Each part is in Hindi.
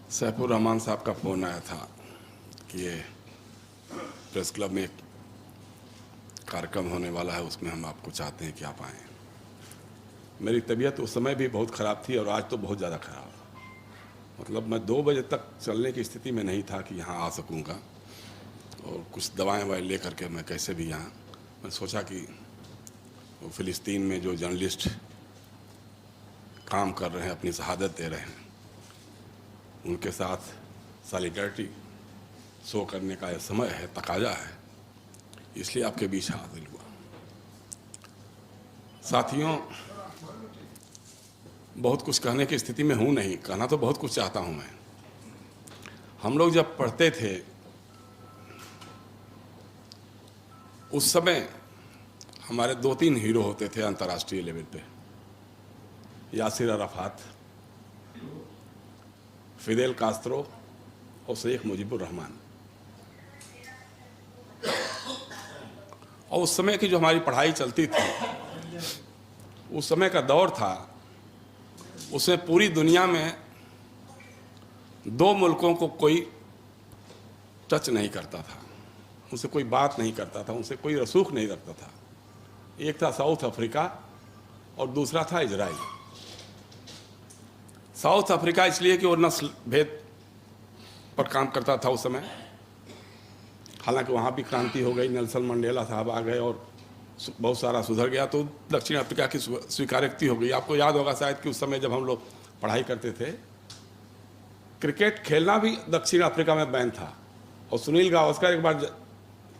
सैफुर रहमान साहब का फ़ोन आया था कि ये प्रेस क्लब में एक कार्यक्रम होने वाला है, उसमें हम आपको चाहते हैं कि आप आएँ। मेरी तबीयत उस समय भी बहुत ख़राब थी और आज तो बहुत ज़्यादा ख़राब। मतलब मैं 2 बजे तक चलने की स्थिति में नहीं था कि यहाँ आ सकूँगा, और कुछ दवाएं ववाएँ ले करके मैं कैसे भी यहाँ, मैं सोचा कि वो फ़िलिस्तीन में जो जर्नलिस्ट काम कर रहे हैं, अपनी शहादत दे रहे हैं, उनके साथ सॉलिडरिटी शो करने का यह समय है, तकाजा है, इसलिए आपके बीच हाजिर हुआ। साथियों, बहुत कुछ कहने की स्थिति में हूँ नहीं, कहना तो बहुत कुछ चाहता हूँ मैं। हम लोग जब पढ़ते थे उस समय हमारे 2-3 हीरो होते थे अंतर्राष्ट्रीय लेवल पे, यासिर अराफात, फिदेल कास्त्रो और शेख मुजीबुर रहमान। और उस समय की जो हमारी पढ़ाई चलती थी, उस समय का दौर था, उसमें पूरी दुनिया में 2 मुल्कों को कोई टच नहीं करता था, उनसे कोई बात नहीं करता था, उनसे कोई रसूख नहीं रखता था। एक था साउथ अफ्रीका और दूसरा था इजराइल। साउथ अफ्रीका इसलिए कि वो नस्ल भेद पर काम करता था उस समय, हालांकि वहाँ भी क्रांति हो गई, नेल्सन मंडेला साहब आ गए और बहुत सारा सुधर गया, तो दक्षिण अफ्रीका की स्वीकारोक्ति हो गई। आपको याद होगा शायद कि उस समय जब हम लोग पढ़ाई करते थे, क्रिकेट खेलना भी दक्षिण अफ्रीका में बैन था, और सुनील गावस्कर एक बार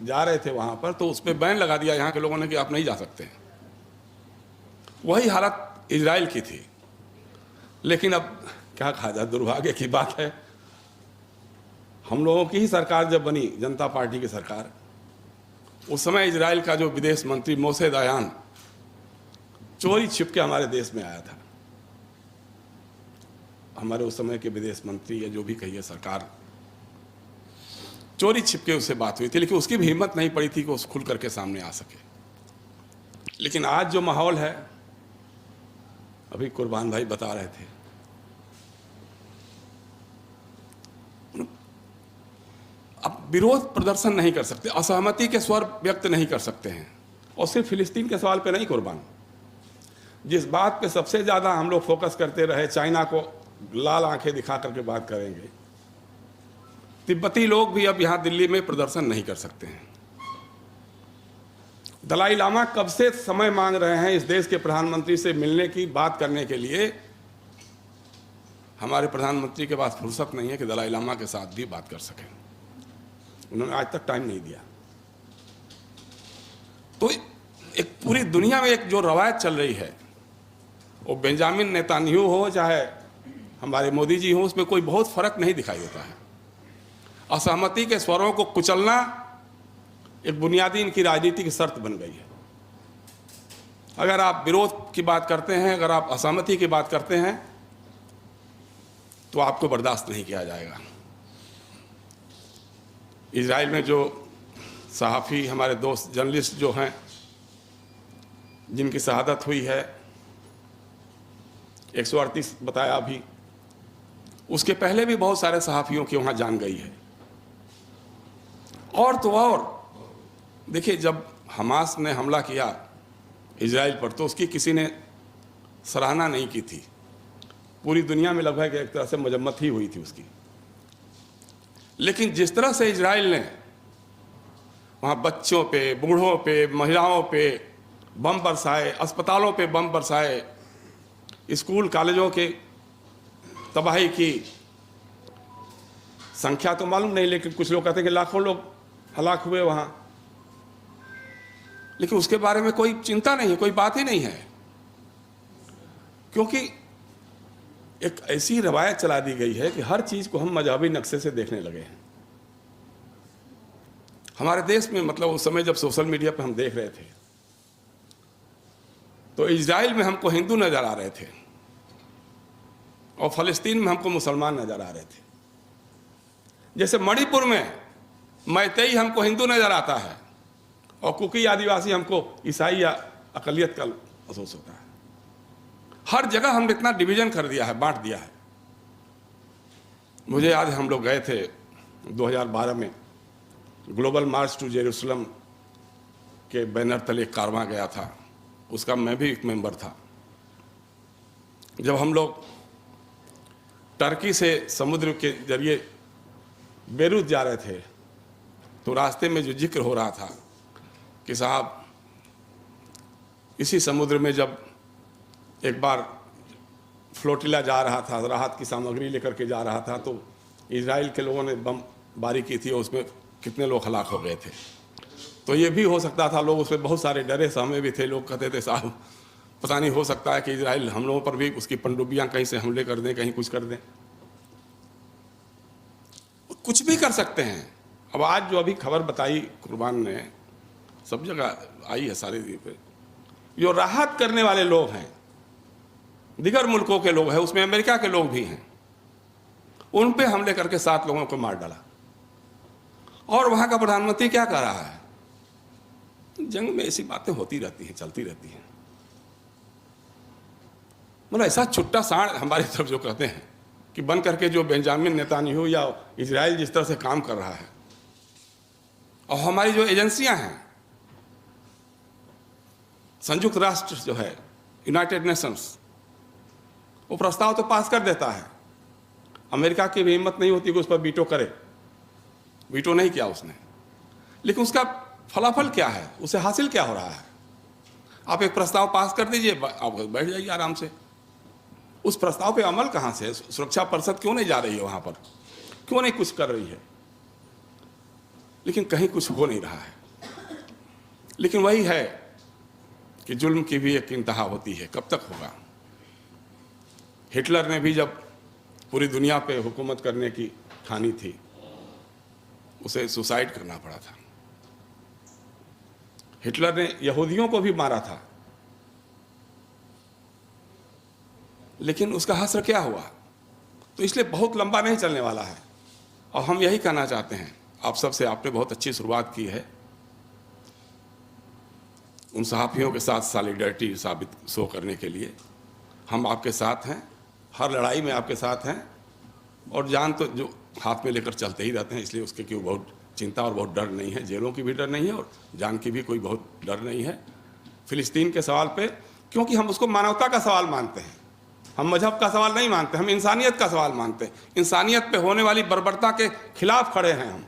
जा रहे थे वहाँ पर, तो उस पर बैन लगा दिया यहाँ के लोगों ने कि आप नहीं जा सकते हैं। वही हालत इजराइल की थी। लेकिन अब क्या कहा जाए, दुर्भाग्य की बात है, हम लोगों की ही सरकार जब बनी, जनता पार्टी की सरकार, उस समय इजराइल का जो विदेश मंत्री मोशे दायान चोरी छिप के हमारे देश में आया था। हमारे उस समय के विदेश मंत्री या जो भी कहिए सरकार, चोरी छिप के उससे बात हुई थी, लेकिन उसकी भी हिम्मत नहीं पड़ी थी कि उस खुल करके सामने आ सके। लेकिन आज जो माहौल है, अभी कुर्बान भाई बता रहे थे, अब विरोध प्रदर्शन नहीं कर सकते, असहमति के स्वर व्यक्त नहीं कर सकते हैं। और सिर्फ फिलिस्तीन के सवाल पे नहीं कुर्बान, जिस बात पे सबसे ज़्यादा हम लोग फोकस करते रहे, चाइना को लाल आंखें दिखा करके बात करेंगे, तिब्बती लोग भी अब यहाँ दिल्ली में प्रदर्शन नहीं कर सकते हैं। दलाई लामा कब से समय मांग रहे हैं इस देश के प्रधानमंत्री से मिलने की, बात करने के लिए। हमारे प्रधानमंत्री के पास फुर्सत नहीं है कि दलाई लामा के साथ भी बात कर सकें, उन्होंने आज तक टाइम नहीं दिया। तो एक पूरी दुनिया में एक जो रवायत चल रही है, वो बेंजामिन नेतान्याहू हो चाहे हमारे मोदी जी हो, उसमें कोई बहुत फर्क नहीं दिखाई देता है। असहमति के स्वरों को कुचलना एक बुनियादी इनकी राजनीति की शर्त बन गई है। अगर आप विरोध की बात करते हैं, अगर आप असहमति की बात करते हैं, तो आपको बर्दाश्त नहीं किया जाएगा। इजराइल में जो सहाफ़ी हमारे दोस्त जर्नलिस्ट जो हैं, जिनकी शहादत हुई है, 138 बताया अभी, उसके पहले भी बहुत सारे सहाफ़ियों की वहाँ जान गई है। और तो और देखिए, जब हमास ने हमला किया इजराइल पर, तो उसकी किसी ने सराहना नहीं की थी। पूरी दुनिया में लगभग एक तरह से मजम्मत ही हुई थी उसकी। लेकिन जिस तरह से इजराइल ने वहाँ बच्चों पे, बूढ़ों पे, महिलाओं पे बम बरसाए, अस्पतालों पे बम बरसाए, स्कूल कॉलेजों के तबाही की, संख्या तो मालूम नहीं, लेकिन कुछ लोग कहते हैं कि लाखों लोग हलाक हुए वहाँ, लेकिन उसके बारे में कोई चिंता नहीं है, कोई बात ही नहीं है, क्योंकि एक ऐसी रवायत चला दी गई है कि हर चीज़ को हम मजहबी नक्शे से देखने लगे हैं। हमारे देश में, मतलब उस समय जब सोशल मीडिया पर हम देख रहे थे, तो इजराइल में हमको हिंदू नज़र आ रहे थे और फ़लस्तीन में हमको मुसलमान नज़र आ रहे थे। जैसे मणिपुर में मैतेई हमको हिंदू नज़र आता है और कुकी आदिवासी हमको ईसाई या अक़लियत का महसूस होता है। हर जगह हम इतना डिवीज़न कर दिया है, बांट दिया है। मुझे याद है हम लोग गए थे 2012 में, ग्लोबल मार्च टू जेरूसलम के बैनर तले कारवां गया था, उसका मैं भी एक मेंबर था। जब हम लोग टर्की से समुद्र के जरिए बेरूत जा रहे थे तो रास्ते में जो जिक्र हो रहा था कि साहब इसी समुद्र में जब एक बार फ्लोटिला जा रहा था, राहत की सामग्री लेकर के जा रहा था, तो इजराइल के लोगों ने बमबारी की थी और उसमें कितने लोग हलाक हो गए थे। तो ये भी हो सकता था, लोग उसमें बहुत सारे डरे सहमे भी थे। लोग कहते थे साहब पता नहीं, हो सकता है कि इजराइल हम लोगों पर भी उसकी पनडुब्बियां कहीं से हमले कर दें, कहीं कुछ कर दें, कुछ भी कर सकते हैं। अब आज जो अभी खबर बताई कुर्बान ने, सब जगह आई है सारे पे, जो राहत करने वाले लोग हैं, दिगर मुल्कों के लोग हैं, उसमें अमेरिका के लोग भी हैं, उन पे हमले करके 7 लोगों को मार डाला। और वहां का प्रधानमंत्री क्या कर रहा है? जंग में ऐसी बातें होती रहती हैं, चलती रहती हैं। मतलब ऐसा छुट्टा साण हमारी तरफ जो कहते हैं कि बन करके जो बेंजामिन नेतान्याहू या इजराइल जिस तरह से काम कर रहा है, और हमारी जो एजेंसियां हैं, संयुक्त राष्ट्र जो है, यूनाइटेड नेशंस, वो प्रस्ताव तो पास कर देता है। अमेरिका की भी हिम्मत नहीं होती कि उस पर वीटो करे, वीटो नहीं किया उसने। लेकिन उसका फलाफल क्या है, उसे हासिल क्या हो रहा है? आप एक प्रस्ताव पास कर दीजिए, आप बैठ जाइए आराम से। उस प्रस्ताव पे अमल कहाँ से? सुरक्षा परिषद क्यों नहीं जा रही है वहाँ पर? क्यों नहीं कुछ कर रही है? लेकिन कहीं कुछ हो नहीं रहा है। लेकिन वही है कि जुल्म की भी एक इंतहा होती है, कब तक होगा? हिटलर ने भी जब पूरी दुनिया पे हुकूमत करने की ठानी थी, उसे सुसाइड करना पड़ा था। हिटलर ने यहूदियों को भी मारा था, लेकिन उसका हश्र क्या हुआ? तो इसलिए बहुत लंबा नहीं चलने वाला है। और हम यही कहना चाहते हैं आप सबसे, आपने बहुत अच्छी शुरुआत की है उन सहाफ़ियों के साथ सॉलिडरिटी साबित शो करने के लिए। हम आपके साथ हैं, हर लड़ाई में आपके साथ हैं, और जान तो जो हाथ में लेकर चलते ही रहते हैं, इसलिए उसके क्यों बहुत चिंता और बहुत डर नहीं है। जेलों की भी डर नहीं है और जान की भी कोई बहुत डर नहीं है फ़िलिस्तीन के सवाल पे, क्योंकि हम उसको मानवता का सवाल मानते हैं। हम मजहब का सवाल नहीं मानते, हम इंसानियत का सवाल मानते हैं। इंसानियत पे होने वाली बर्बरता के खिलाफ खड़े हैं हम,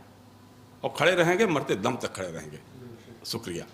और खड़े रहेंगे, मरते दम तक खड़े रहेंगे। शुक्रिया।